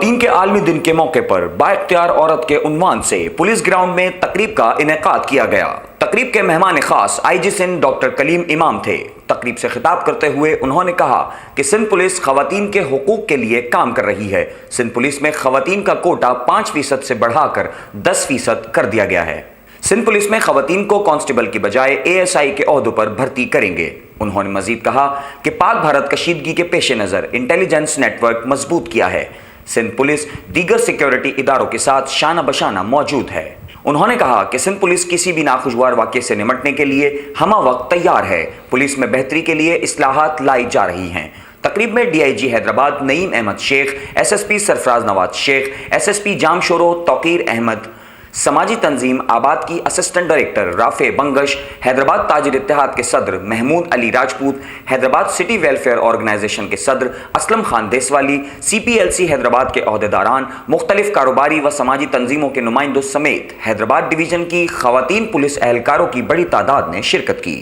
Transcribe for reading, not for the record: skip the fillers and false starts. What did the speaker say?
خواتین کے عالمی دن کے موقع پر بااختیار عورت کے عنوان سے پولیس گراؤنڈ میں تقریب کا انعقاد کیا گیا۔ تقریب کے مہمان خاص آئی جی سندھ ڈاکٹر کلیم امام تھے۔ تقریب سے خطاب کرتے ہوئے انہوں نے کہا کہ سندھ پولیس خواتین کے حقوق کے لیے کام کر رہی ہے۔ سندھ پولیس میں خواتین کا کوٹا 5% سے بڑھا کر 10% کر دیا گیا ہے۔ سندھ پولیس میں خواتین کو کانسٹیبل کی بجائے ASI کے عہدوں پر بھرتی کریں گے۔ انہوں نے مزید کہا کہ پاک بھارت کشیدگی کے پیش نظر انٹیلیجنس نیٹ ورک مضبوط کیا ہے۔ سندھ پولیس دیگر سیکیورٹی اداروں کے ساتھ شانہ بشانہ موجود ہے۔ انہوں نے کہا کہ سندھ پولیس کسی بھی ناخوشگوار واقعے سے نمٹنے کے لیے ہمہ وقت تیار ہے۔ پولیس میں بہتری کے لیے اصلاحات لائی جا رہی ہیں۔ تقریب میں DIG حیدرآباد نعیم احمد شیخ، SSP سرفراز نواز شیخ، SSP جام شورو توقیر احمد، سماجی تنظیم آباد کی اسسٹنٹ ڈائریکٹر رافع بنگش، حیدرآباد تاجر اتحاد کے صدر Mahmood Ali Rajput, Hyderabad city welfare organisation کے صدر اسلم خان دیسوالی، CPLC حیدرآباد کے عہدیداران، مختلف کاروباری و سماجی تنظیموں کے نمائندوں سمیت حیدرآباد ڈویژن کی خواتین پولیس اہلکاروں کی بڑی تعداد نے شرکت کی۔